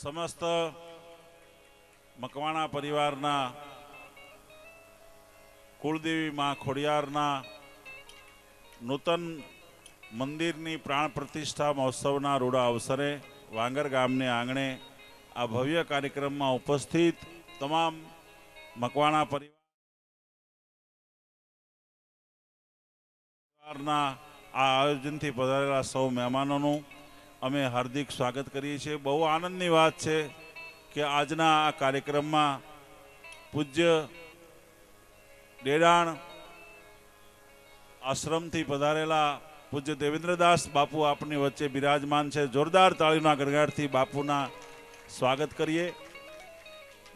સમસ્ત મકવાણા પરિવારના કુળદેવી માં ખોડિયારના નૂતન મંદિરની પ્રાણ પ્રતિષ્ઠા મહોત્સવના રૂડા અવસરે વાંગર ગામને આંગણે આ ભવ્ય કાર્યક્રમમાં ઉપસ્થિત તમામ મકવાણા પરિવારના આ આયોજનથી પધારેલા સૌ મહેમાનોનું અમે હાર્દિક સ્વાગત કરીએ છીએ। બહુ આનંદની વાત છે કે આજના આ કાર્યક્રમમાં પૂજ્ય ડેડાણ આશ્રમથી પધારેલા પૂજ્ય દેવેન્દ્રદાસ બાપુ આપની વચ્ચે બિરાજમાન છે। જોરદાર તાળીના ગણગડાટથી બાપુના સ્વાગત કરીએ।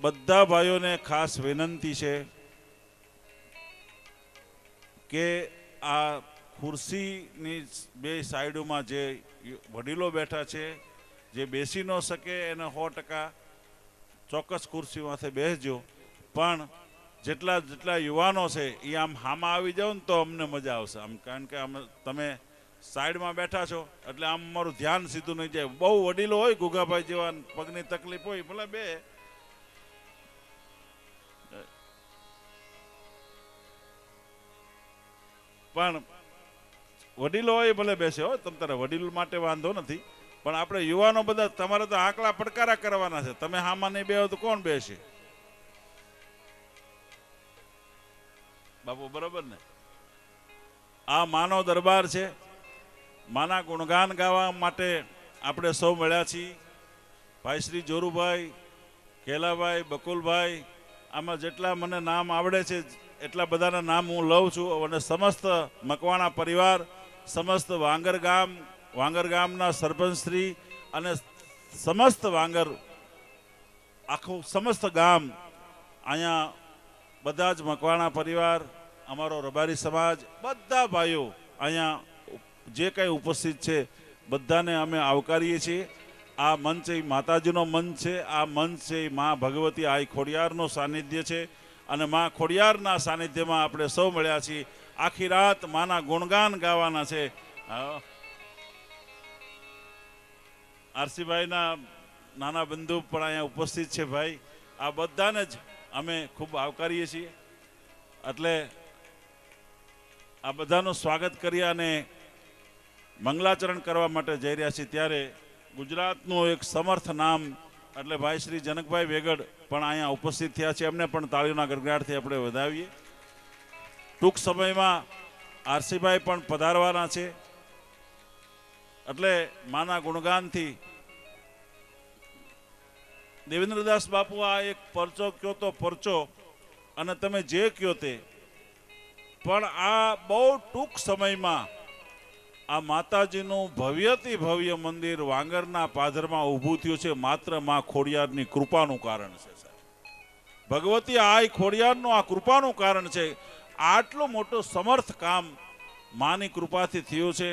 બધા ભાઈઓને ખાસ વિનંતી છે કે આ ખુરશીની બે સાઈડોમાં જે વડીલો બેઠા છે, જે બેસી ન શકે એને 100% ચોક્કસ ખુરશીમાંથી બેસજો, પણ જેટલા યુવાનો છે એ આમ હામાં આવી જાઓ ને તો અમને મજા આવશે આમ, કારણ કે તમે સાઈડમાં બેઠા છો એટલે આમ અમારું ધ્યાન સીધું નહીં જાય। બહુ વડીલો હોય, ગુગાભાઈ જેવા પગની તકલીફ હોય, ભલે બે પણ વડીલો હોય ભલે બેસે હો, તમ તારે વડીલો માટે વાંધો નથી, પણ આપણે યુવાનો બધા તમારે તો આકલા પડકારા કરવાના છે। તમે હામાં નહીં બેહો તો કોણ બેસે બાપુ, બરોબર ને? આ માનો દરબાર છે, માના ગુણગાન ગાવા માટે આપણે સૌ મળ્યા છીએ। ભાઈ શ્રી જોરુભાઈ, કેલાભાઈ, બકુલભાઈ, આમાં જેટલા મને નામ આવડે છે એટલા બધાના નામ હું લઉં છું, અને સમસ્ત મકવાણા પરિવાર, સમસ્ત વાંગર ગામના સરપંચશ્રી અને સમસ્ત વાંગર આખું સમસ્ત ગામ, અહીંયા બધા જ મકવાણા પરિવાર, અમારો રબારી સમાજ, બધા ભાઈઓ અહીંયા જે કંઈ ઉપસ્થિત છે બધાને અમે આવકારીએ છીએ। આ મંચ એ માતાજીનો મંચ છે, આ મંચ છે એ મા ભગવતી આઈ ખોડિયારનું સાનિધ્ય છે, અને મા ખોડિયારના સાનિધ્યમાં આપણે સૌ મળ્યા છીએ। આખી રાત માના ગુણગાન ગાવાના છે। આરસીભાઈના નાના બંધુ પણ અહીંયા ઉપસ્થિત છે ભાઈ, આ બધાને જ અમે ખૂબ આવકારીએ છીએ। એટલે આ બધાનું સ્વાગત કરી અને મંગલાચરણ કરવા માટે જઈ રહ્યા છીએ, ત્યારે ગુજરાતનું એક સમર્થ નામ એટલે ભાઈ શ્રી જનકભાઈ વેગડ પણ અહીંયા ઉપસ્થિત થયા છે, એમને પણ તાળીઓના ગડગડાટથી આપણે વધાવીએ। ટૂંક સમયમાં આરસીભાઈ પણ પધારવાના છે, એટલે માના ગુણગાનથી દેવેન્દ્રદાસ બાપુ આ એક પરચો કયો તો પરચો, અને તમે જે કયો તે, પણ આ બહુ ટૂંક સમયમાં આ માતાજીનું ભવ્યથી ભવ્ય મંદિર વાંગરના પાદરમાં ઊભું થયું છે, માત્ર માં ખોડિયારની કૃપાનું કારણ છે સાહેબ। ભગવતી આઈ ખોડિયારનું આ કૃપાનું કારણ છે। આટલું મોટું સમર્થ કામ માની કૃપાથી થયું છે,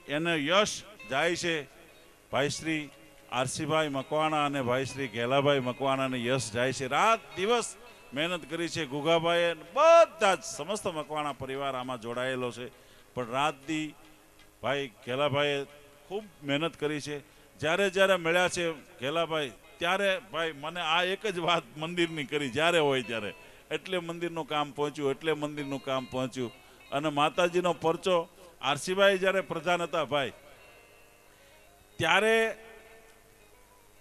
એને યશ જાય છે ભાઈ શ્રી આરસીભાઈ મકવાણા અને ભાઈ શ્રી ઘેલાભાઈ મકવાણાને યશ જાય છે। રાત દિવસ મહેનત કરી છે ગુગાભાઈએ, બધા જ સમસ્ત મકવાણા પરિવાર આમાં જોડાયેલો છે, પણ રાતથી ભાઈ ઘેલાભાઈએ ખૂબ મહેનત કરી છે। જ્યારે જ્યારે મળ્યા છે ઘેલાભાઈ, ત્યારે ભાઈ મને આ એક જ વાત મંદિરની કરી, જ્યારે હોય ત્યારે, એટલે મંદિરનું કામ પહોંચ્યું, એટલે મંદિરનું કામ પહોંચ્યું। અને માતાજીનો પરચો આરસીભાઈ જ્યારે પ્રધાન હતા ભાઈ, ત્યારે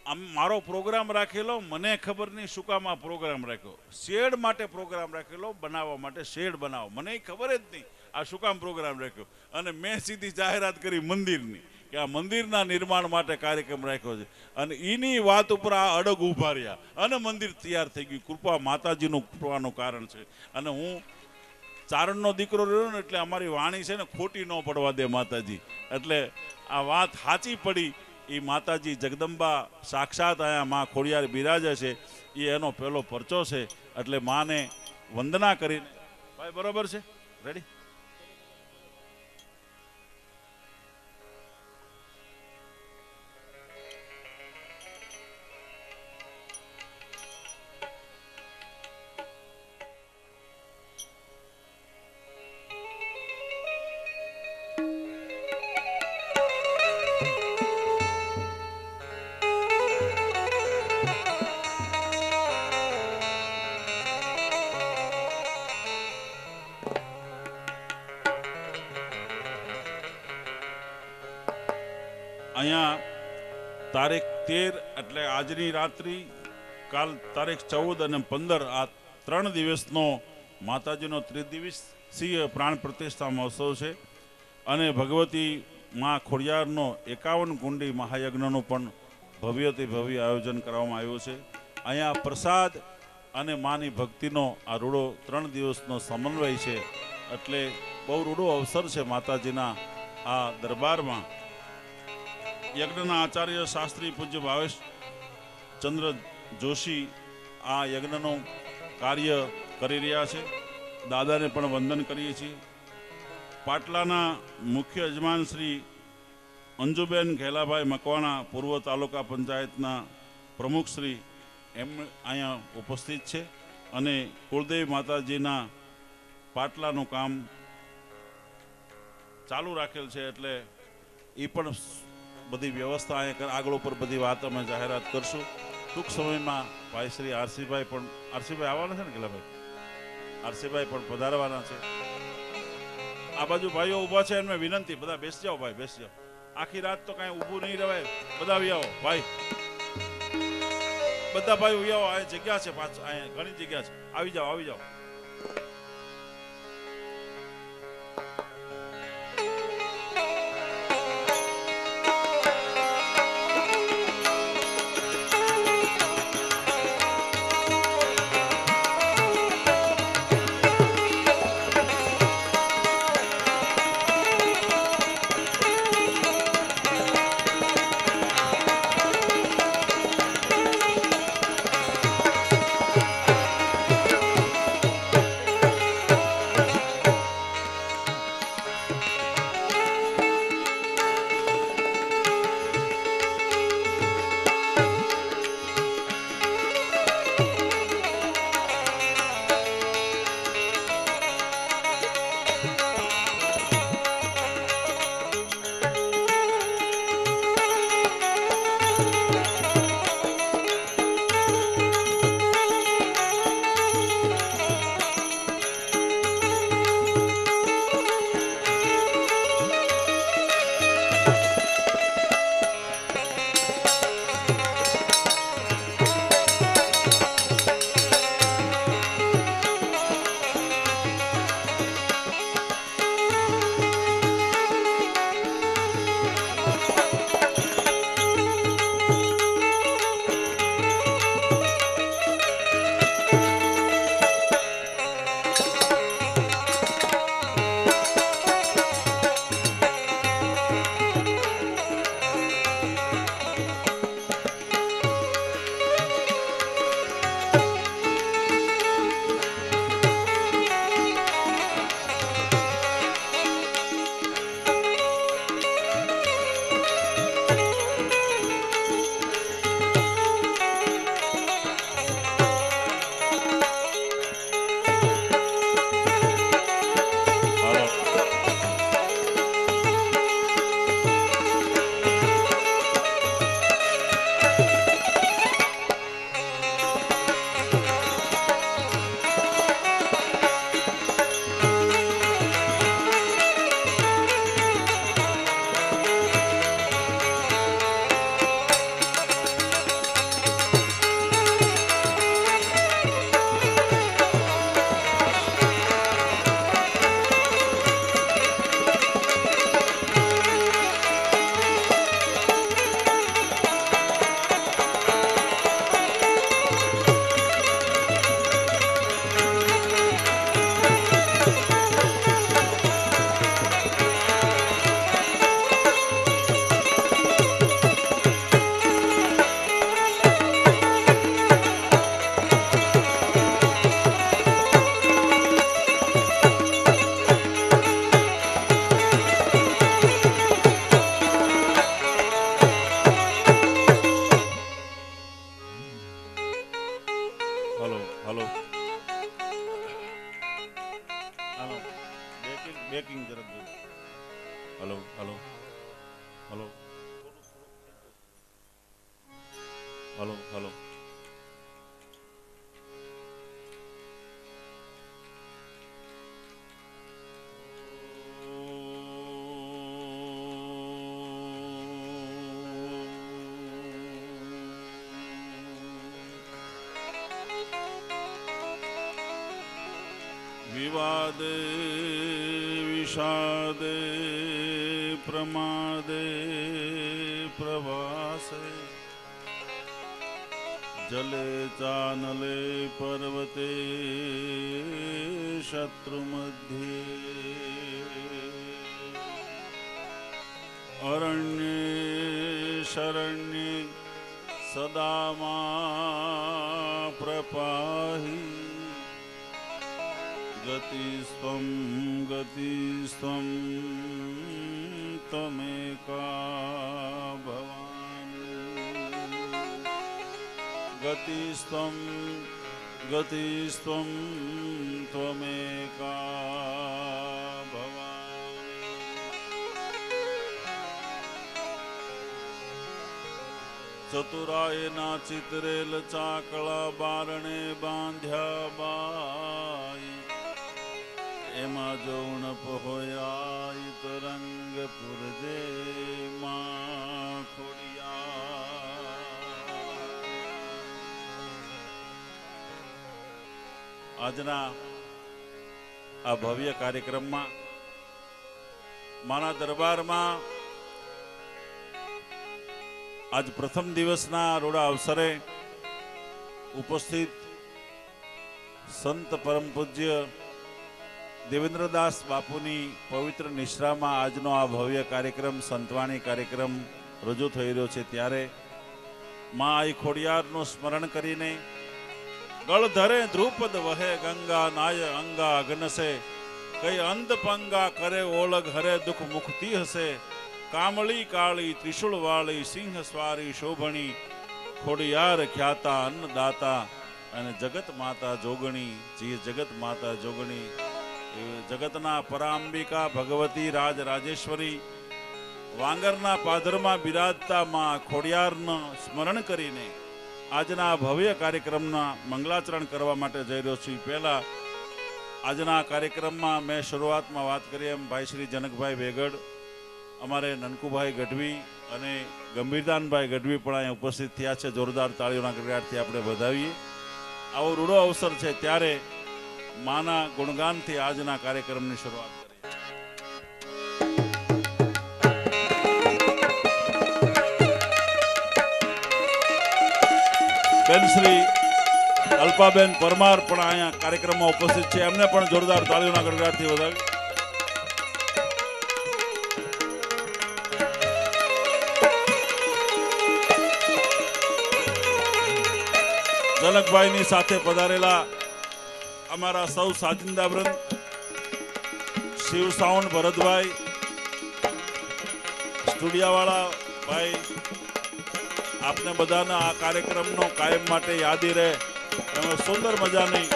આમ મારો પ્રોગ્રામ રાખેલો, મને ખબર નહીં શું કામ આ પ્રોગ્રામ રાખ્યો, શેડ માટે પ્રોગ્રામ રાખેલો, બનાવવા માટે, શેડ બનાવો, મને ખબર જ નહીં આ શું કામ પ્રોગ્રામ રાખ્યો, અને મેં સીધી જાહેરાત કરી મંદિરની કે આ મંદિરના નિર્માણ માટે કાર્યક્રમ રાખ્યો છે, અને એની વાત ઉપર આ અડગ ઊભા રહ્યા અને મંદિર તૈયાર થઈ ગયું। કૃપા માતાજીનું કૃપાનું કારણ છે। અને હું ચારણનો દીકરો રહ્યો ને એટલે અમારી વાણી છે ને ખોટી ન પડવા દે માતાજી, એટલે આ વાત સાચી પડી। એ માતાજી જગદંબા સાક્ષાત અહીંયા મા ખોડિયાર બિરાજે છે, એ એનો પહેલો પરચો છે, એટલે માને વંદના કરીને ભાઈ, બરોબર છે, રેડી? અહીંયા તારીખ 13 એટલે આજની રાત્રિ, કાલ તારીખ 14 અને 15 આ 3 દિવસનો માતાજીનો ત્રિદિવસીય પ્રાણ પ્રતિષ્ઠા મહોત્સવ છે. અને ભગવતી મા ખોડિયારનો 51 કુંડી મહાયજ્ઞનું પણ ભવ્યથી ભવ્ય આયોજન કરવામાં આવ્યું છે. અહીંયા પ્રસાદ અને માની ભક્તિનો આ રૂડો 3 દિવસનો સમન્વય છે. એટલે બહુ રૂડો અવસર છે માતાજીના આ દરબારમાં. યજ્ઞના આચાર્ય શાસ્ત્રી પૂજ્ય ભાવેશ ચંદ્ર જોશી આ યજ્ઞનું કાર્ય કરી રહ્યા છે. દાદાને પણ વંદન કરીએ છીએ. પાટલાના મુખ્ય યજમાન શ્રી અંજુબેન ઘેલાભાઈ મકવાણા, પૂર્વ તાલુકા પંચાયતના પ્રમુખ શ્રી, એમ અહીંયા ઉપસ્થિત છે. અને કુળદેવી માતાજીના પાટલાનું કામ ચાલુ રાખેલ છે. એટલે એ પણ બધી વ્યવસ્થા અહીંયા આગળ ઉપર બધી વાત અમે જાહેરાત કરશું. ટૂંક સમયમાં ભાઈ શ્રી આરસીભાઈ પણ, આરસીભાઈ આવવાના છે ને ગેલાભાઈ? આરસીભાઈ પણ પધારવાના છે. આ બાજુ ભાઈઓ ઊભા છે, એમને વિનંતી, બધા બેસી જાઓ ભાઈ, બેસી જાઓ. આખી રાત તો કાંઈ ઊભું નહીં રહેવાય, બધા આવી આવો ભાઈ, બધા ભાઈ આવી આવો. આ જગ્યા છે, પાછળ અહીંયા ઘણી જગ્યા છે, આવી જાઓ, આવી જાઓ. બેકિંગ જરાક જો. Hello hello hello hello hello આદે વિષાદે પ્રમાદે પ્રવાસે જલે ચાનલે પર્વતે શત્રુ મધ્યે અરણ્યે શરણ્યે સદા મા પ્રપાહી ગતિસ્ત્વં ત્વમેકા ભવાની ગતિસ્ત્વં ત્વમેકા ભવાની ચતુરાયના ચિતરેલ ચાકળા બારણે બાંધ્યા બાઈ એમાં જૌણ પહોયાઈ તરંગ પુરજે માં ખોડિયા આજના આ ભવ્ય કાર્યક્રમમાં મારા દરબારમાં આજ પ્રથમ દિવસના રૂડા અવસરે ઉપસ્થિત સંત પરમ પૂજ્ય દેવેન્દ્રદાસ બાપુની પવિત્ર નિશ્રામાં આજનો આ ભવ્ય કાર્યક્રમ સંતવાણી કાર્યક્રમ રજૂ થઈ રહ્યો છે ત્યારે મા આઈ ખોડિયારનું સ્મરણ કરીને ગળધરે ધ્રુપદ વહે ગંગા નાય અંગા અગ્નસે કઈ અંધ પંગા કરે ઓળખ હરે દુઃખ મુક્તિ હશે કામળી કાળી ત્રિશુળ વાળી સિંહ સ્વારી શોભણી ખોડિયાર ખ્યાતા અન્નદાતા અને જગત માતા જોગણી જે જગત માતા જોગણી જગતના પરાંબિકા ભગવતી રાજ રાજેશ્વરી વાંગરના પાદરમાં બિરાજતા માં ખોડિયારનું સ્મરણ કરીને આજના ભવ્ય કાર્યક્રમના મંગલાચરણ કરવા માટે જઈ રહ્યો છું. પહેલા આજના કાર્યક્રમમાં મેં શરૂઆતમાં વાત કરી એમ ભાઈ શ્રી જનકભાઈ વેગડ, અમારે નનકુભાઈ ગઢવી અને ગંભીરદાનભાઈ ગઢવી પણ અહીંયા ઉપસ્થિત થયા છે. જોરદાર તાળીઓના ગડગડાટથી આપણે વધાવીએ. આવો રૂડો અવસર છે ત્યારે માના ગુણગાનથી આજના કાર્યક્રમની શરૂઆત કરીએ. બેન શ્રી અલ્પાબેન પરમાર પણ અહીંયા કાર્યક્રમમાં ઉપસ્થિત છે. એમને પણ જોરદાર તાળીઓના ગડગડાટથી વધાવી. જનકભાઈની સાથે પધારેલા અમારા સૌ સાજિંદા વૃંદ, શિવ સાઉન્ડ ભરતભાઈ, સ્ટુડિયાવાળા ભાઈ, આપને બધાને આ કાર્યક્રમનો કાયમ માટે યાદી રહે એમાં સુંદર મજાની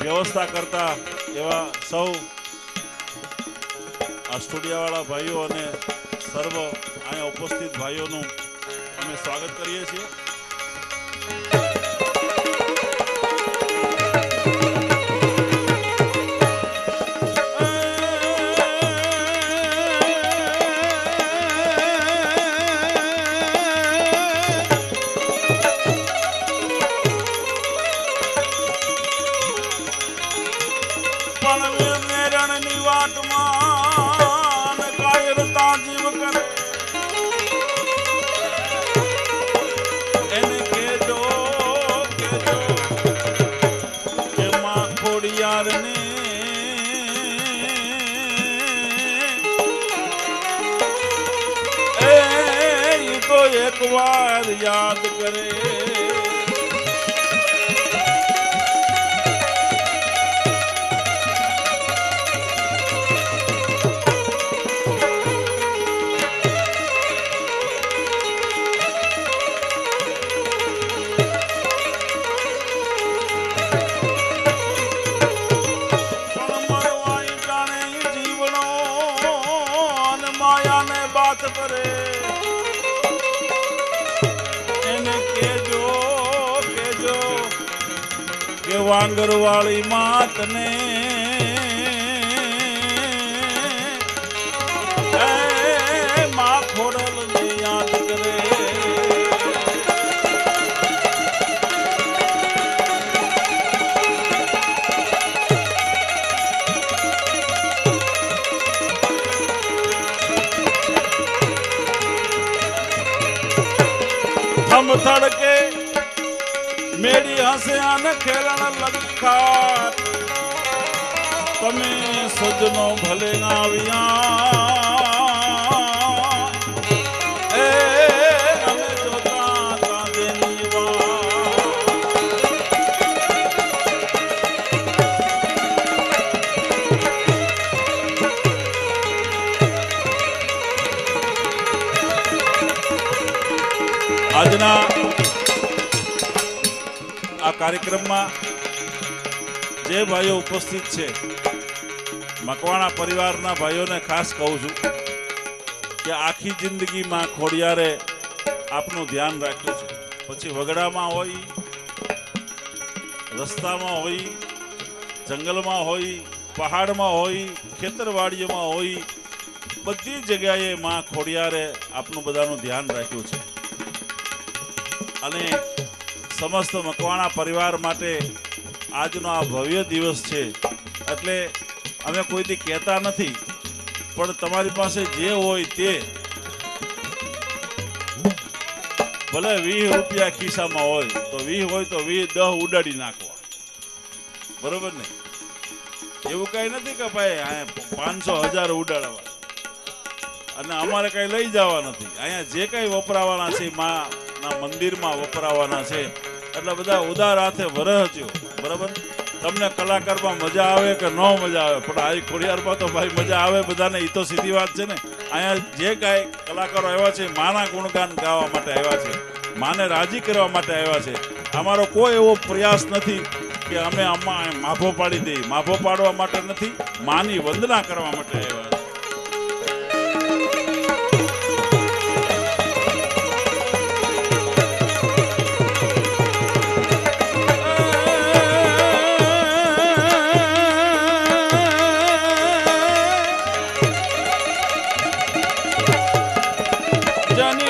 વ્યવસ્થા કરતા એવા સૌ આ સ્ટુડિયાવાળા ભાઈઓ અને સર્વ અહીંયા ઉપસ્થિત ભાઈઓનું અમે સ્વાગત કરીએ છીએ. એક વાર યાદ કરે જીવનો અને માયાને બાત કરે વાંગર વાળી માતને માં ખોડલ ને યાદ કરે. થડકે મેરી હસે આને ખેલણ લખા તમે સજનો ભલે આવ્યા એ અમે જોતા તાંદેની આજના આ કાર્યક્રમમાં જે ભાઈઓ ઉપસ્થિત છે મકવાણા પરિવારના ભાઈઓને ખાસ કહું છું કે આખી જિંદગીમાં ખોડિયારે આપનું ધ્યાન રાખ્યું છે. પછી વગડામાં હોય, રસ્તામાં હોય, જંગલમાં હોય, પહાડમાં હોય, ખેતરવાડીઓમાં હોય, બધી જગ્યાએ માં ખોડિયારે આપનું બધાનું ધ્યાન રાખ્યું છે. અને સમસ્ત મકવાણા પરિવાર માટે આજનો આ ભવ્ય દિવસ છે એટલે અમે કોઈથી કહેતા નથી, પણ તમારી પાસે જે હોય તે ભલે 20 રૂપિયા ખિસ્સામાં હોય તો 20 હોય તો 10 ઉડાડી નાખવા, બરોબર ને? એવું કઈ નથી કે ભાઈ 500,000 ઉડાડવા અને અમારે કઈ લઈ જવા નથી. અહીંયા જે કઈ વપરાવાના છે માના મંદિરમાં વપરાવાના છે એટલે બધા ઉદાર હાથે વરહજો, બરાબર? તમને કલાકારમાં મજા આવે કે ન મજા આવે, પણ આ ખોડિયારમાં તો ભાઈ મજા આવે બધાને. એ તો સીધી વાત છે ને. અહીંયા જે કાંઈ કલાકારો આવ્યા છે માના ગુણગાન ગાવા માટે આવ્યા છે, માને રાજી કરવા માટે આવ્યા છે. અમારો કોઈ એવો પ્રયાસ નથી કે અમે આમાં માભો પાડી દઈએ. માભો પાડવા માટે નથી, માની વંદના કરવા માટે આવ્યા છે.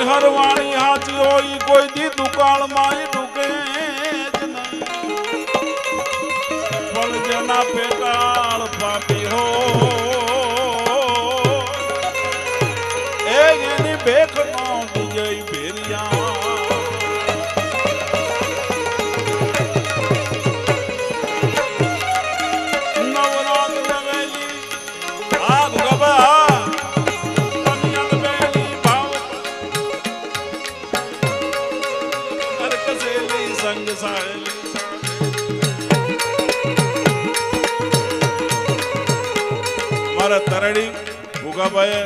હરવાણી હાચી હોય કોઈ દી દુકાળમાં ડૂકે જ નહીં, પણ જેના પેટાળ ફાટી હો એની ભેખ નો વિજય ભેરિયા. નવરાત નવેલી આગ ગબા મારા તરડી ભૂગાભાઈએ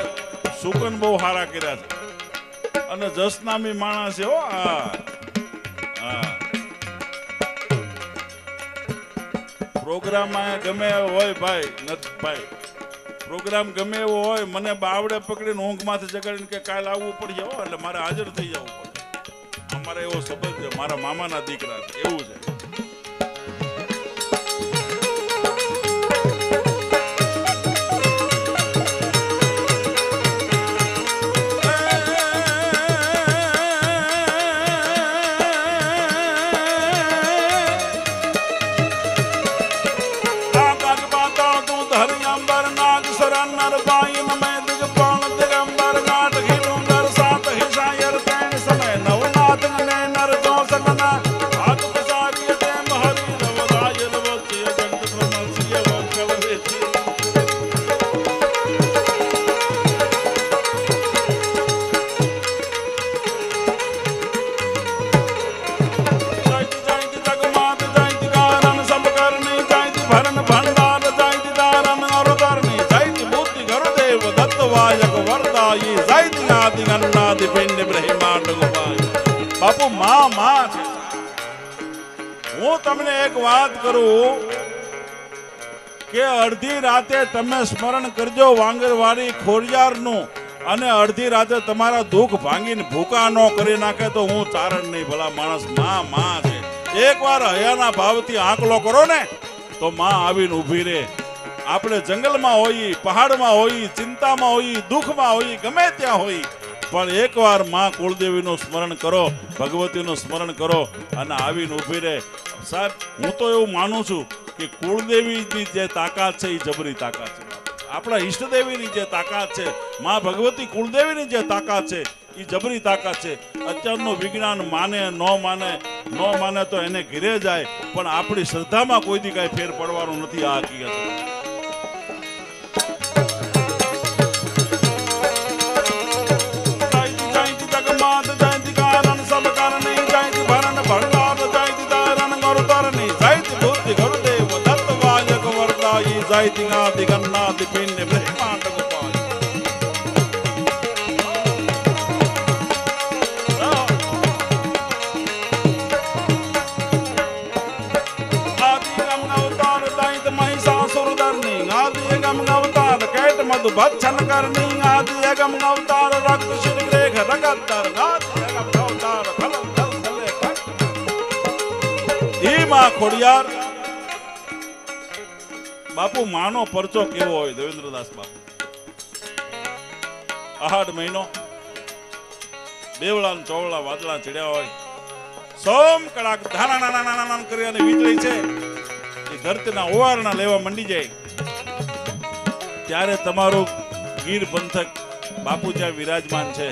સુકન બહુ સારા કર્યા છે અને જસનામી માણસ છે. હો પ્રોગ્રામ ગમે એવો હોય ભાઈ, પ્રોગ્રામ ગમે એવો હોય, મને બાવડે પકડીને ઊંઘમાંથી જગાડીને કે કાલ આવવું પડશે હો, એટલે મારે હાજર થઈ જવું પડે. અમારે એવો સંબંધ છે, મારા મામાના દીકરા છે, એવું છે. બાપુ માં છે. હું તમને એક વાત કરું કે અડધી રાતે તમે સ્મરણ કરજો વાંગરવાડી ખોડિયારનું, અને અડધી રાતે તમારા દુઃખ ભાંગીને ભૂકા ન કરી નાખે તો હું ચારણ નહીં. ભલા માણસ માં છે. એકવાર હયાના ભાવથી આંકલો કરો ને તો માં આવીને ઊભી રહે. આપણે જંગલમાં હોઈએ, પહાડમાં હોઈએ, ચિંતામાં હોઈએ, દુઃખમાં હોઈએ, ગમે ત્યાં હોઈએ, પણ એકવાર માં કુળદેવીનું સ્મરણ કરો, ભગવતીનું સ્મરણ કરો અને આવીને ઊભી રહે. સાહેબ, હું તો એવું માનું છું કે કુળદેવીની જે તાકાત છે એ જબરી તાકાત છે. આપણા ઈષ્ટદેવીની જે તાકાત છે, માં ભગવતી કુળદેવીની જે તાકાત છે, એ જબરી તાકાત છે. અત્યારનું વિજ્ઞાન માને ન માને તો એને ઘેરે જાય, પણ આપણી શ્રદ્ધામાં કોઈ દી કાંઈ ફેર પડવાનો નથી. આ હકીકત जायति नादि गन्नादि पिंड ब्रह्मांड गोपाल आदि गम अवतार दैत महिषासुर दर्नी आदि गम अवतार कैट मधु भक्षण करनी आदि गम अवतार रक्त श्री रेख रगतर आदि गम अवतार फल फल फले ई मां खोड़ियार બાપુ માનો પરચો કેવો હોય દેવેન્દ્રદાસ બાપુ. આહાડ મહિનો બેવળા ચોવળા વાદળા ચડ્યા હોય, સોમ કડાક ધાના કરી અને વીજળી છે એ ધરતીના ઓવારણા લેવા મંડી જાય, ત્યારે તમારું ગીર પંથક બાપુ જ્યાં વિરાજમાન છે,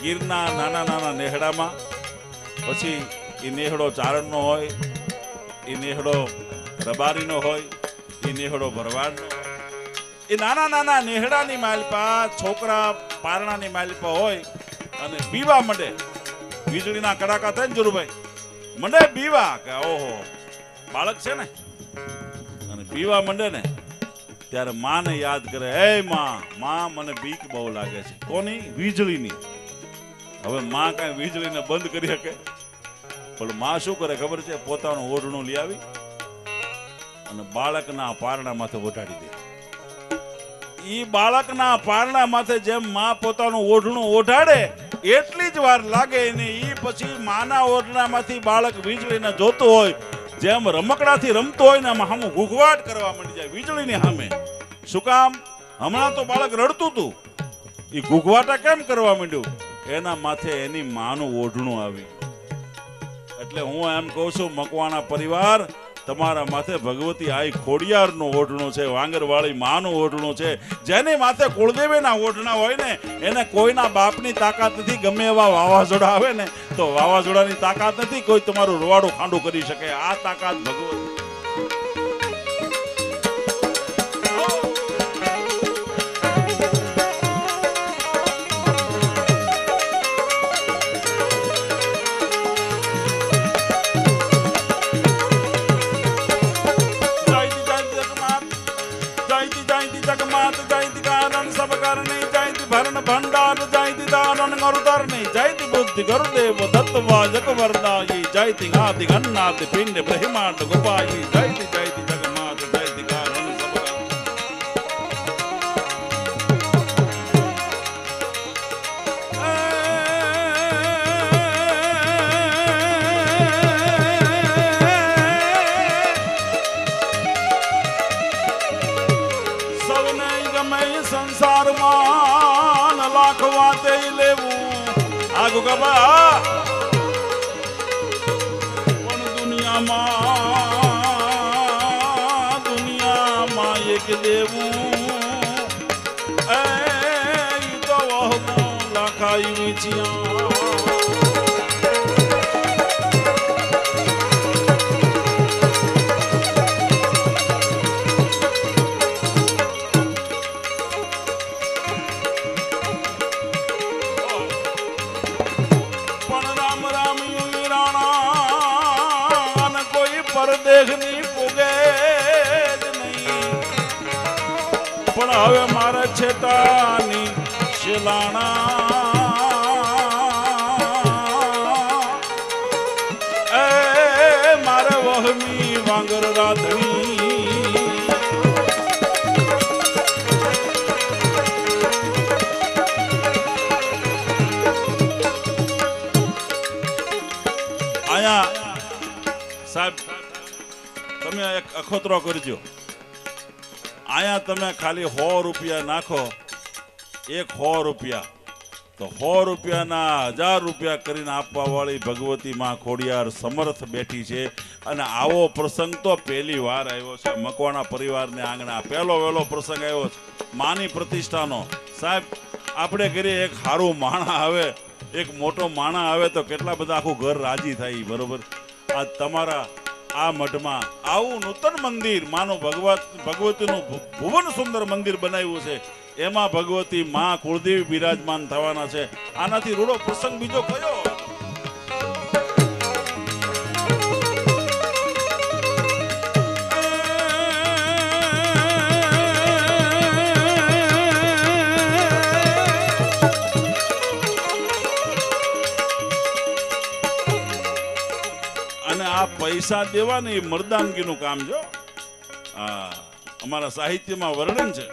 ગીરના નાના નેહડામાં પછી એ નેહડો ચારણનો હોય, એ નેહડો રબારીનો હોય, એ નેહડો ભરવાડનો, એ નાના નેહડાની માલપા છોકરા પારણાની માલપા હોય અને બીવા મંડે. વીજળીના કડાકા થાય ને જોરુભાઈ, મંડે બીવા કે ઓહો બાળક છે ને, અને બીવા મંડે ને ત્યારે માને યાદ કરે, હે માં મને બીક બહુ લાગે છે. કોની? વીજળીની. હવે માં કાંઈ વીજળીને બંધ કરી શકે? પણ માં શું કરે ખબર છે? પોતાનું ઓઢણું લઈ આવી અને બાળકના પારણા માથે ઓઢાડી દે. ઈ બાળકના પારણા માથે જેમ માં પોતાનું ઓઢણું ઓઢાડે એટલી જ વાર લાગે ને ઈ પછી માના ઓઢણામાંથી બાળક વીજળીને જોતું હોય, જેમ રમકડાથી રમતો હોય ને આમ હામું ઘૂઘવાટ કરવા માંડી જાય વીજળીની સામે. શું કામ? હમણાં તો બાળક રડતું હતું, ઈ ઘૂઘવાટા કેમ કરવા માંડ્યું? એના માથે એની માનું ઓઢણું આવી. એટલે હું એમ કહું છું, મકવાણા પરિવાર, તમારા માથે ભગવતી આઈ ખોડિયારનું ઓઢણું છે, વાંગરવાળી માનું ઓઢણું છે. જેની માથે કુળદેવીના ઓઢણા હોય ને એને કોઈના બાપની તાકાત નથી. ગમે એવા વાવાઝોડા આવે ને તો વાવાઝોડાની તાકાત નથી કોઈ તમારું રોવાડું ખાંડું કરી શકે. આ તાકાત ભગવતી. भंडार जायति दानन गरुदरनी जायति बुद्धि गुरुदेव दत्तवा जगवरदायी जायति आदि गन्नादि पिंड ब्रह्मांड गोपाई जायति जायति जगन्नाथ जायति कारण सब सबने गमे संसार मान लाख वाते लेवू आगु गबा पण दुनिया में एक देवू ए तो वह लाखाई विचिया देखनी पुगे नहीं पण हवे मारे छेतानी शिलाणा ए मारे वहमी वांगर राधनी आया साहब તમે એક અખોતરો કરજો આયા તમે ખાલી 100 રૂપિયા નાખો એક 100 રૂપિયા તો 100 રૂપિયાના 1000 રૂપિયા કરીને આપવા વાળી ભગવતી માં ખોડિયાર સમર્થ બેઠી છે અને આવો પ્રસંગ તો પહેલી વાર આવ્યો છે મકવાણા પરિવારને આંગણા. પહેલો વહેલો પ્રસંગ આવ્યો છે માની પ્રતિષ્ઠાનો. સાહેબ, આપણે કરીએ એક સારું માણા આવે, એક મોટો માણા આવે તો કેટલા બધા આખું ઘર રાજી થાય. બરોબર, આ તમારા આ મઠમાં આવું નૂતન મંદિર માનું ભગવતીનું ભુવન સુંદર મંદિર બનાવ્યું છે. એમાં ભગવતી માં કુળદેવી બિરાજમાન થવાના છે. આનાથી રૂડો પ્રસંગ બીજો કયો? પૈસા દેવાની મર્દાનગીનું કામ જો અમારા સાહિત્યમાં વર્ણન છે.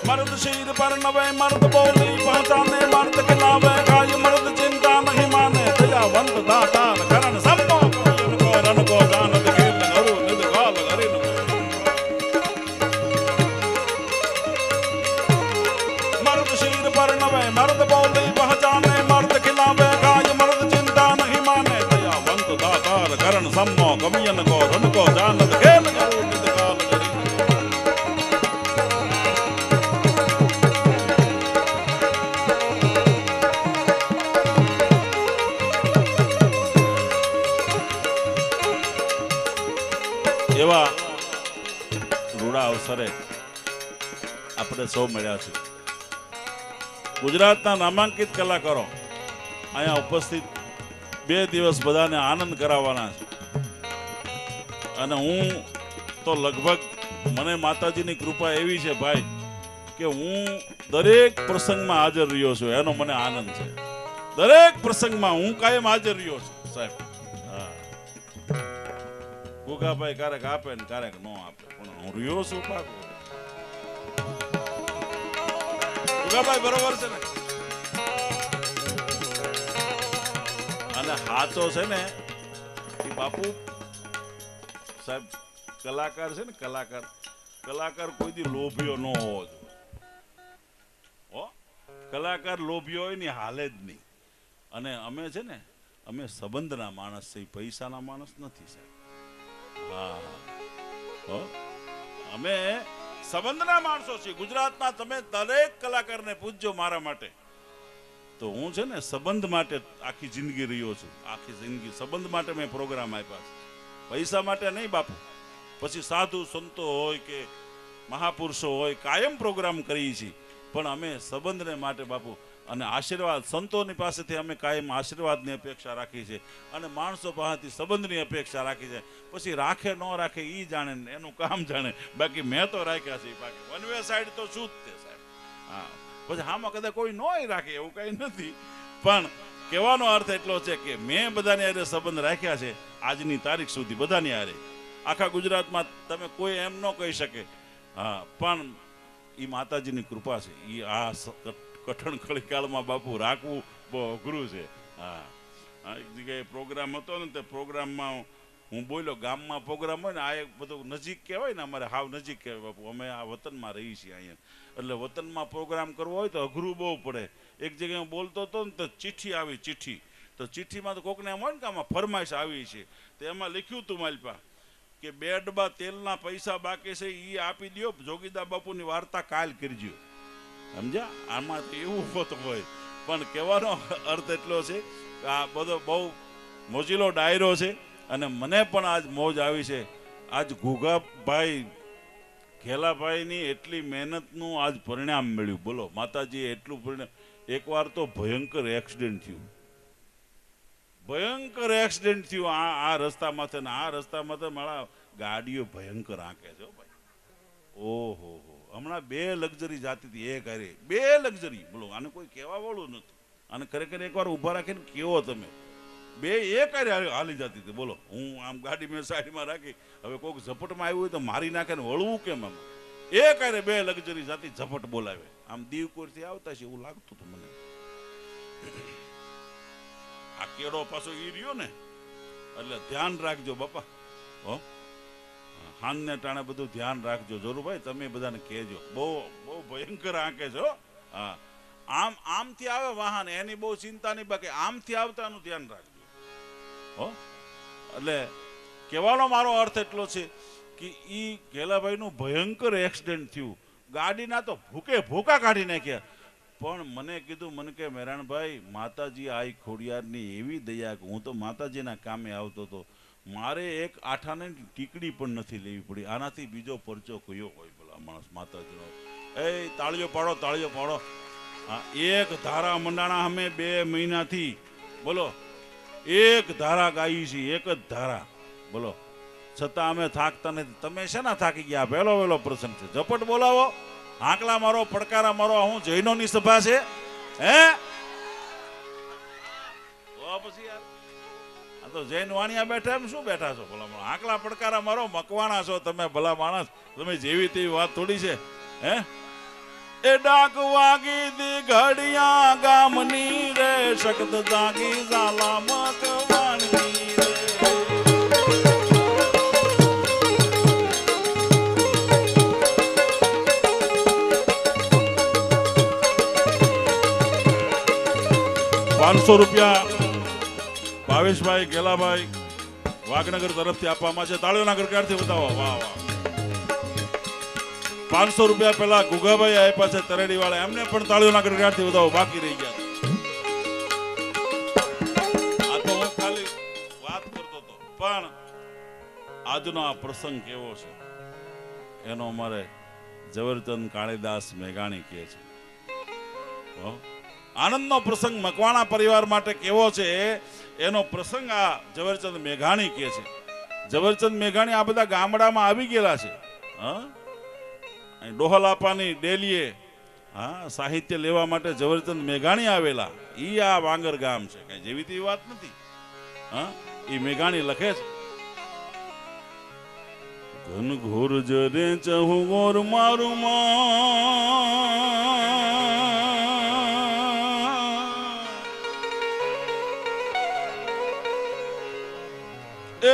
મર્દ શીર પર નવે મર્દ બોલી પહચાને મર્દ ખિલાવે કાય મર્દ ચિંતા નહીં માને દયાવંત દાતાર કરણ સંતો કો રન કો જાનત ખેલ હરુ નિદ ગાલ હરિન. મર્દ શીર પર નવે મર્દ બોલી પહચાને મર્દ ખિલાવે કાય મર્દ ચિંતા નહીં માને દયાવંત દાતાર કરણ સંતો કમિયન કો રન કો જાનત ખેલ હરુ નિદ ગાલ હરિન. એવા રૂડા અવસરે આપણે સૌ મળ્યા છે. ગુજરાતના નામાંકિત કલાકારો અહીંયા ઉપસ્થિત 2 દિવસ બધાને આનંદ કરાવવાના છે. અને હું તો લગભગ મને માતાજીની કૃપા એવી છે ભાઈ કે હું દરેક પ્રસંગમાં હાજર રહ્યો છું. એનો મને આનંદ છે. દરેક પ્રસંગમાં હું કાયમ હાજર રહ્યો છું સાહેબ. ગુગાભાઈ ક્યારેક આપે ને ક્યારેક ન આપે, પણ હું રહ્યો છું પાકું. ગુગાભાઈ બરોબર છે ને? અને હાચો છે ને એ બાપુ સાહેબ કલાકાર છે ને, કલાકાર કોઈ દી લોભિયો ન હોવો જોઈએ. કલાકાર લોભિયો હોય ને હાલે જ નહીં. અને અમે છે ને, અમે સંબંધના માણસ છે, પૈસાના માણસ નથી સાહેબ. અમે સંબંધના માણસો છીએ. ગુજરાતના તમે દરેક કલાકારને પૂછજો મારા માટે, તો હું છે ને સંબંધ માટે આખી જિંદગી રહ્યો છું. આખી જિંદગી સંબંધ માટે મેં પ્રોગ્રામ આપ્યા છે, પૈસા માટે નહીં બાપુ. પછી સાધુ સંતો હોય કે મહાપુરુષો હોય કાયમ પ્રોગ્રામ કરીએ છીએ, પણ અમે સંબંધને માટે બાપુ. અને આશીર્વાદ સંતોની પાસેથી અમે કાયમ આશીર્વાદની અપેક્ષા રાખી છે, અને માણસો પાસેથી સંબંધની અપેક્ષા રાખી છે. પછી રાખે ન રાખે એ જાણે, એનું કામ જાણે. બાકી મેં તો રાખ્યા છે. બાકી વન વે સાઈડ તો શું જ તે સાહેબ. હા, પછી આમાં કદાચ કોઈ નોય રાખે એવું કઈ નથી, પણ કહેવાનો અર્થ એટલો છે કે મેં બધાની હારે સંબંધ રાખ્યા છે આજની તારીખ સુધી. બધાની હારે આખા ગુજરાતમાં તમે કોઈ એમ ન કહી શકે. હા, પણ એ માતાજીની કૃપા છે. એ આ કઠણ કળીકાળમાં બાપુ રાખવું બહુ અઘરું છે. હા, એક જગ્યાએ પ્રોગ્રામ હતો ને, તે પ્રોગ્રામમાં હું બોલ્યો, ગામમાં પ્રોગ્રામ હોય ને, આ એક બધું નજીક કહેવાય ને, અમારે હાવ નજીક કહેવાય બાપુ. અમે આ વતનમાં રહીએ છીએ અહીંયા, એટલે વતનમાં પ્રોગ્રામ કરવો હોય તો અઘરું બહુ પડે. એક જગ્યાએ હું બોલતો હતો ને તો ચિઠ્ઠી આવી. તો ચિઠ્ઠીમાં તો કોકને એમ હોય ને કે આમાં ફરમાઈશ આવી છે, તો એમાં લખ્યું હતું મારી પાસે કે 2 ડબ્બા તેલના પૈસા બાકી છે, એ આપી દો, જોગીદા બાપુની વાર્તા કાલ કરજો. સમજ્યા? આમાં તો એવું હોતું હોય, પણ કહેવાનો અર્થ એટલો છે કે આ બધો બહુ મોજીલો ડાયરો છે. અને મને પણ આજ મોજ આવી છે. આજ ઘુઘાભાઈ ઘેલાભાઈની એટલી મહેનતનું આજ પરિણામ મળ્યું. બોલો, માતાજીએ એટલું પરિણામ. એકવાર તો ભયંકર એક્સિડન્ટ થયું. આ રસ્તામાં ને આ રસ્તામાં મારા ગાડીઓ ભયંકર આંકે છે ભાઈ. ઓહો, હમણાં 2 લક્ઝરી જાતી હતી એક હારે, 2 લક્ઝરી. બોલો, આને કોઈ કહેવા વાળું નથી. અને ખરેખર એકવાર ઊભા રાખીને કેવો તમે, 2 એક હારે હાલી જતી હતી. બોલો, હું આમ ગાડી મેં સાઈડમાં રાખી, હવે કોઈક ઝપટમાં આવ્યું હોય તો મારી નાખે ને વળવું કેમ? આમ એક હારે 2 લક્ઝરી જાતી ઝપટ બોલાવે. આમ દીવકોરથી આવતા છે એવું લાગતું હતું મને. આ કેળો પાછો ઈ રહ્યો ને, એટલે ધ્યાન રાખજો બાપા. હો, હાનને ટાણે બધું ધ્યાન રાખજો. જરૂર ભાઈ, તમે બધાને કહેજો. બહુ ભયંકર આંકે છો. હા, આમથી આવે વાહન એની બહુ ચિંતા નહીં, બાકી આમથી આવતાનું ધ્યાન રાખજો હો. એટલે કહેવાનો મારો અર્થ એટલો છે કે ઈ ઘેલાભાઈનું ભયંકર એક્સિડન્ટ થયું, ગાડીના તો ભૂકા કાઢી નાખ્યા. પણ મને કીધું, મને કે મેરાણભાઈ માતાજી આ ખોડિયારની એવી દયા કે હું તો માતાજીના કામે આવતો હતો, મારે એક આઠાને ટીકડી પણ નથી લેવી પડી, આનાથી બીજો પરચો કયો હોય ભલા માણસ માતાજીનો. એ તાળીઓ પાડો, તાળીઓ પાડો. હા, એક ધારા મંડાણા અમે 2 મહિનાથી બોલો એક ધારા ગાઈ છે, એક જ ધારા બોલો, છતાં અમે થાકતા નથી. તમે શેના થાકી ગયા? વહેલો વહેલો પ્રસંગ છે, ઝપટ બોલાવો, આંકલા મારો, પડકારા મારો. હું જૈનોની સભા છે હે? પછી યાર આ તો જૈન વાણિયા બેઠા, એમ શું બેઠા છો ભલા માણસ? આંકલા પડકારા મારો, મકવાણા છો તમે ભલા માણસ. તમે જેવી તેવી વાત થોડી છે હે? એ ડાક વાગી દી ઘડિયા ગામની રે, શક્ત જાગી ઝાલા મકવાણી રે. ₹500 ભાવેશભાઈ ગેલાભાઈ વાઘનગર તરફથી આપવામાં છે. તાળીઓના ગણકારથી બતાવો. વાહ વાહ. ₹500 પેલા ગુગાભાઈ આપ્યા છે તરેડી વાળા, એમને પણ તાળીઓના ગણકારથી બતાવો. બાકી રહી ગયા. આ તો હું ખાલી વાત કરતો હતો, પણ આજનો આ પ્રસંગ કેવો છે એનો અમારે ઝવેરચંદ કાળીદાસ મેઘાણી કહે છે. આનંદનો પ્રસંગ મકવાણા પરિવાર માટે કેવો છે એનો પ્રસંગ આ ઝવેરચંદ મેઘાણી કહે છે. ઝવેરચંદ મેઘાણી આ બધા ગામડામાં આવી ગયેલા છે. ડોહલાપાની ડેલીએ સાહિત્ય લેવા માટે ઝવેરચંદ મેઘાણી આવેલા. ઈ આ વાંગર ગામ છે, કઈ જેવી તેવી વાત નથી. ઈ મેઘાણી લખે છે, ઘન ઘોર જરે ચહુ ગોર મારું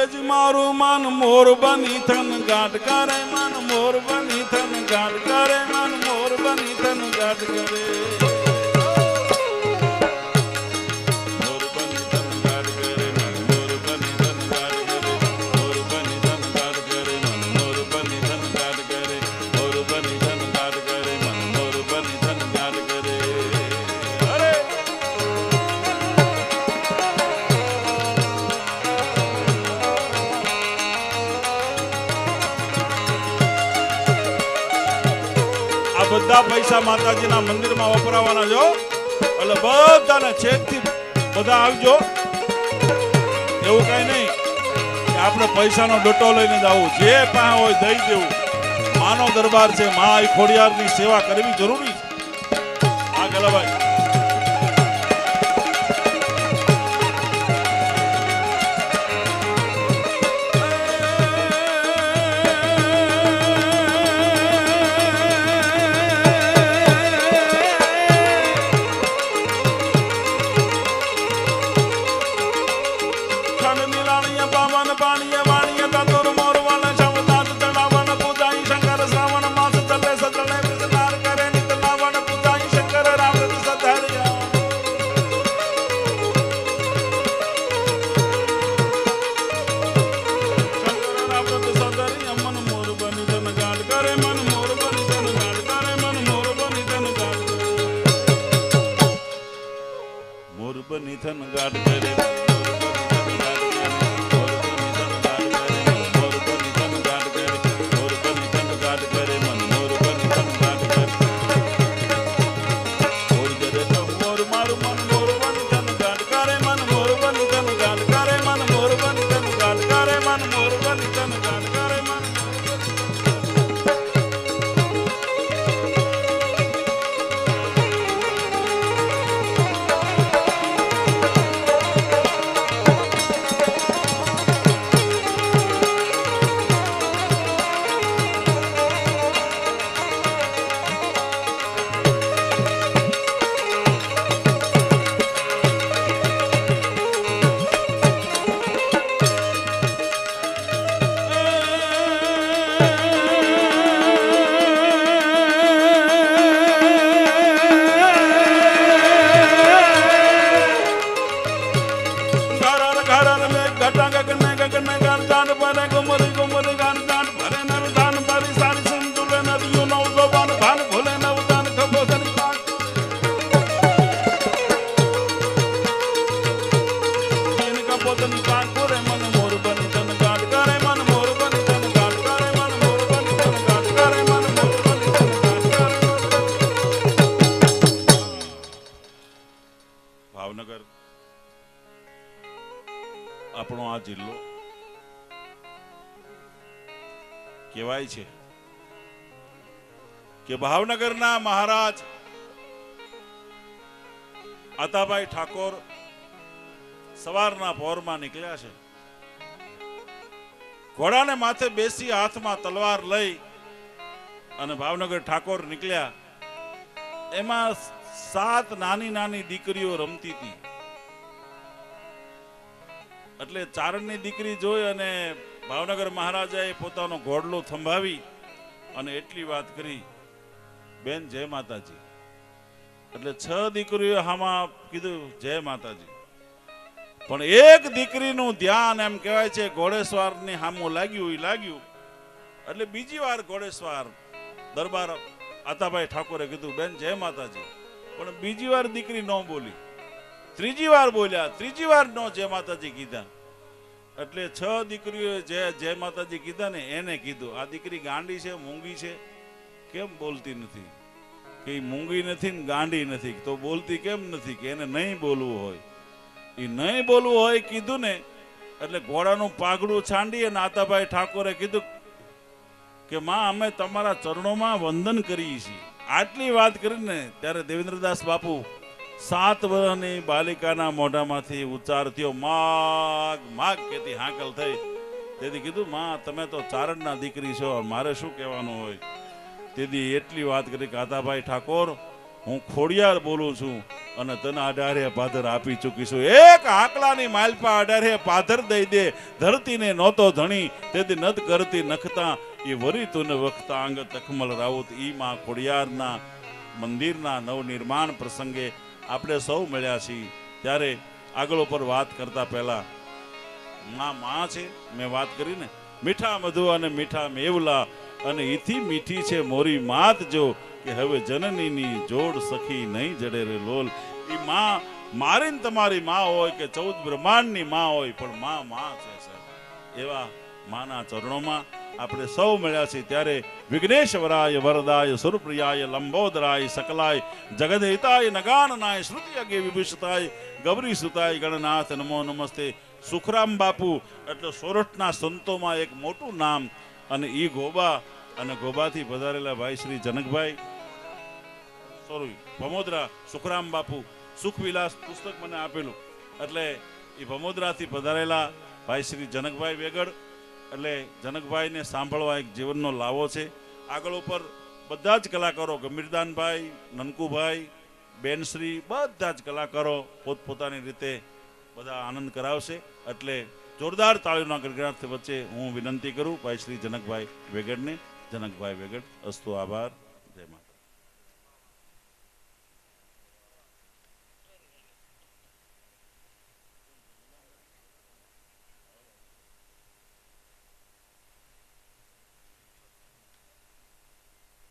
એજ મારું મન મોર બની થન ગાઢ કરે, મન મોર બની થન ગાઢ કરે, મન મોર બની થન ગાઢ કરે. બધા પૈસા માતાજીના મંદિરમાં વપરાવાના જો, એટલે બધાને છેકથી બધા આવજો. એવું કઈ નહીં કે આપણે પૈસાનો ડટો લઈને જ આવું, જે પાસે હોય દઈ દેવું. માનો દરબાર છે, મા ખોડિયારની સેવા કરવી જરૂરી છે. આ ગલાભાઈ નિધન ગાઢ કરે, કહેવાય છે કે ભાવનગરના મહારાજ આતાભાઈ ઠાકોર સવારના પહોરમાં નીકળ્યા છે. ઘોડાને માથે બેસી હાથમાં તલવાર લઈ અને ભાવનગર ઠાકોર નીકળ્યા. એમાં 7 નાની નાની દીકરીઓ રમતી હતી. એટલે ચારણની દીકરી જોઈ અને ભાવનગર મહારાજાએ પોતાનો ઘોડલો થંભાવી અને એટલી વાત કરી, બેન જય માતાજી. એટલે 6 દીકરીઓ હામાં કીધું જય માતાજી. પણ એક દીકરીનું ધ્યાન એમ કહેવાય છે ઘોડેસવારની હામું લાગ્યું. એટલે બીજી વાર ઘોડેસવાર દરબાર આતાભાઈ ઠાકોરે કીધું બેન જય માતાજી. પણ બીજી વાર દીકરી ન બોલી. ત્રીજી વાર બોલ્યા, ત્રીજી વાર નો જય માતાજી કીધા. એટલે 6 દીકરીઓએ જય માતાજી કીધા ને એને કીધું આ દીકરી ગાંડી છે, મૂંગી છે, કેમ બોલતી નથી? કે મૂંગી નથી ને ગાંડી નથી તો બોલતી કેમ નથી? કે એને નહીં બોલવું હોય. એ નહીં બોલવું હોય કીધું ને એટલે ઘોડાનું પાઘડું છાંડી અને આતાભાઈ ઠાકોરે કીધું કે માં અમે તમારા ચરણોમાં વંદન કરીએ છીએ. આટલી વાત કરીને ત્યારે દેવેન્દ્રદાસ બાપુ 7 વર્ષની બાલિકાના મોઢામાંથી ઉચ્ચાર થયો માગ માગ કેતી હાકલ થઈ. તેથી કીધું માં તમે તો ચારણના દીકરી છો, મારે શું કહેવાનું હોય? તેથી એટલી વાત કરી કે આતાભાઈ ઠાકોર હું ખોડિયાર બોલું છું અને તને 18 પાધર આપી ચૂકી છું. એક આકલાની માલપા 18 પાધર દઈ દે ધરતીને નહોતો ધણી તેથી નદ કરતી નખતા એ વરી તુને વખતા અંગ તખમલ રાઉત. ઈ માં ખોડિયારના મંદિરના નવનિર્માણ પ્રસંગે આપણે સૌ મળ્યા છીએ. ત્યારે આગળ ઉપર વાત કરતા પહેલા માં છે મેં વાત કરીને મીઠા મધુ અને મીઠા મેવલા અને ઈથી મીઠી છે મોરી માત જો કે હવે જનનીની જોડ સખી નહીં જડે રે લોલ. એ માં મારી તમારી માં હોય કે 14 બ્રહ્માંડની માં હોય પણ માં છે સાહેબ. એવા માના ચરણોમાં આપણે સૌ મળ્યા છીએ. ત્યારે વિઘ્નેશ્વરાય વરદાય સુરપ્રિયાય લંબોદરાય સકલાય જગદહિતાય નગાનનાય શ્રુતિ અગે વિભૂષિતાય ગૌરી સુતાય ગણનાથ નમો નમસ્તે. સુખરામ બાપુ એટલે સોરઠના સંતોમાં એક મોટું નામ અને ઈ ગોબા અને ગોબાથી પધારેલા ભાઈ શ્રી જનકભાઈ ભમોદરા સુખરામ બાપુ સુખવિલાસ પુસ્તક મને આપેલું એટલે એ ભમોદરાથી પધારેલા ભાઈ શ્રી જનકભાઈ વેગડ. એટલે જનકભાઈને સાંભળવા એક જીવનનો લાવો છે. આગળ ઉપર બધા જ કલાકારો ગમીરદાનભાઈ, નનકુભાઈ, બેનશ્રી બધા જ કલાકારો પોતપોતાની રીતે બધા આનંદ કરાવશે. એટલે જોરદાર તાળીઓના ગડગડાટ વચ્ચે હું વિનંતી કરું ભાઈ શ્રી જનકભાઈ વેગડને. જનકભાઈ વેગડ અસ્તુ. આભાર. જય માતા.